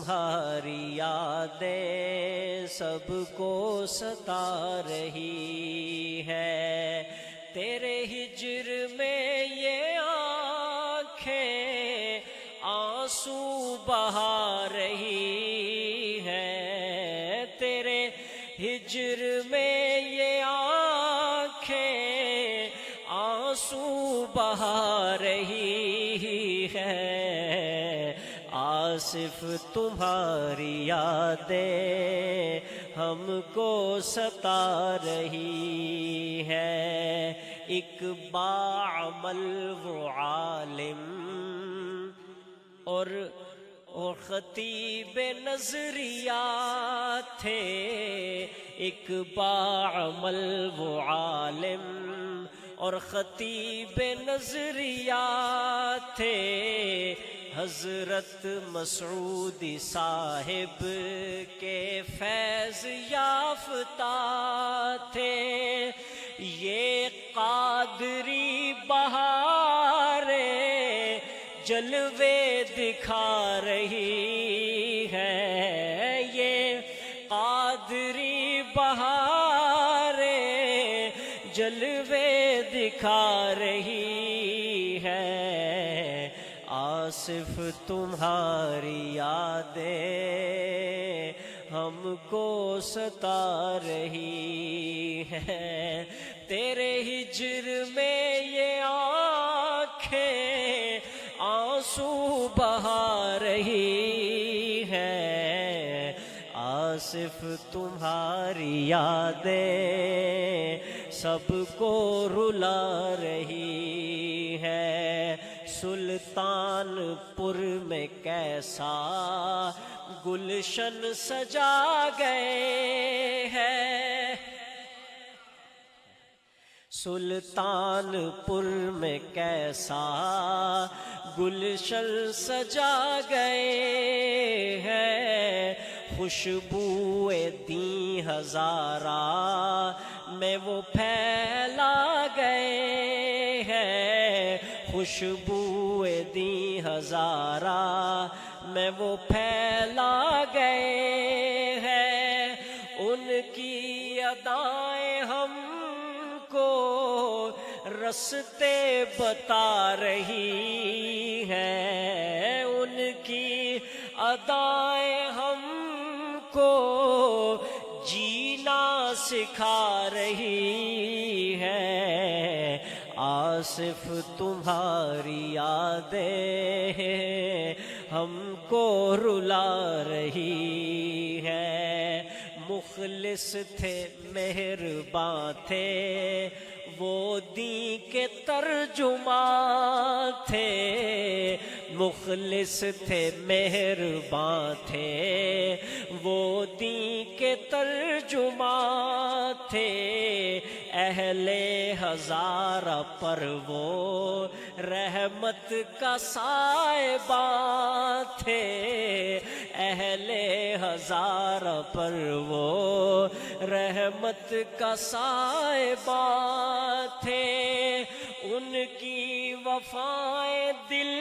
تمہاری یادیں سب کو ستا رہی ہے، تیرے ہجر میں یہ آنکھیں آنسو بہا رہی ہیں، تیرے ہجر میں یہ آنکھیں آنسو بہا رہی ہیں، آصف تمہاری یادیں ہم کو ستا رہی ہے، ایک باعمل وہ عالم اور خطیب نظریات تھے، ایک باعمل وہ عالم اور خطیب نظریات تھے، حضرت مسعودی صاحب کے فیض یافتہ تھے، یہ قادری بہاریں جلوے دکھا رہی ہے، یہ قادری بہاریں جلوے دکھا رہی ہے، آصف تمہاری یادیں ہم کو ستا رہی ہے، تیرے ہجر میں یہ آنکھیں آنسو بہا رہی ہے، آصف تمہاری یادیں سب کو رلا رہی ہے، سلطان پور میں کیسا گلشن سجا گئے ہیں، سلطان پور میں کیسا گلشن سجا گئے ہیں، خوشبوئے دی ہزارہ میں وہ پھیلا گئے ہیں، خوشبوئے دی ہزارہ میں وہ پھیلا گئے ہیں، ان کی ادائیں ہم کو رستے بتا رہی ہیں، ان کی ادائیں ہم کو جینا سکھا رہی ہیں، آصف تمہاری یادیں ہم کو رلا رہی ہے، مخلص تھے مہرباں تھے وہ دین کے ترجمان تھے، مخلص تھے مہرباں تھے وہ دین کے ترجمان تھے، اہل ہزارہ پر وہ رحمت کا سائبان تھے، اہل ہزارہ پر وہ رحمت کا سائبان تھے، ان کی وفائیں دل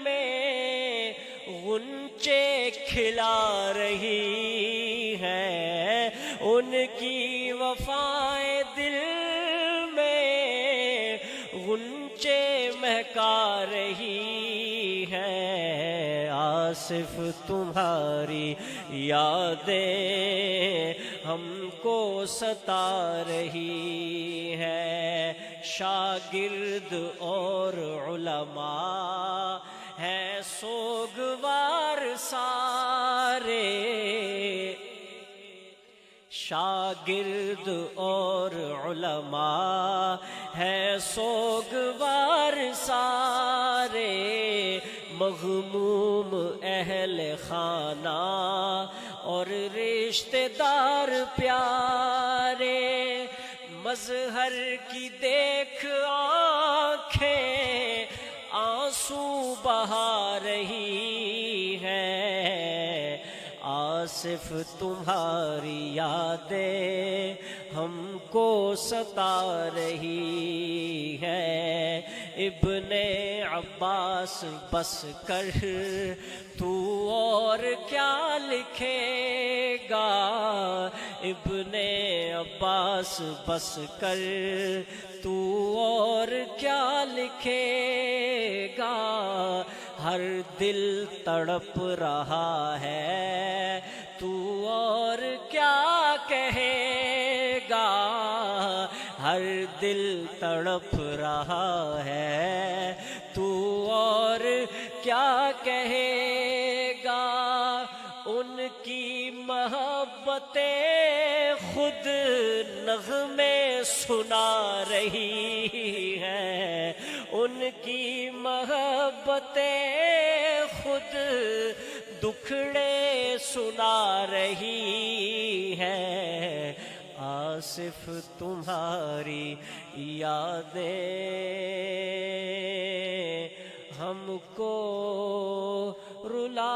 میں غنچے کھلا رہی ہیں، ان کی وفائیں دل میں غنچے مہکا رہی ہیں، آصف تمہاری یادیں ہم کو ستا رہی ہے، شاگرد اور علماء ہیں سوگوار سارے، شاگرد اور علماء ہیں سوگوار سارے، مغموم اہل خانہ اور رشتہ دار پیارے، مظہر کی دیکھ آنکھیں آنسو بہا رہی ہیں، آصف تمہاری یادیں ہم کو ستا رہی ہے، ابن عباس بس کر تو اور اور کیا لکھے گا ابن عباس بس کر تو اور کیا لکھے گا ہر دل تڑپ رہا ہے تو اور کیا کہے گا ہر دل تڑپ رہا ہے تو اور کیا کہے گا ان کی محبتیں خود نغمے سنا رہی ہیں ان کی محبتیں خود دکھڑے سنا رہی ہیں آصف تمہاری یادیں ہم کو رلا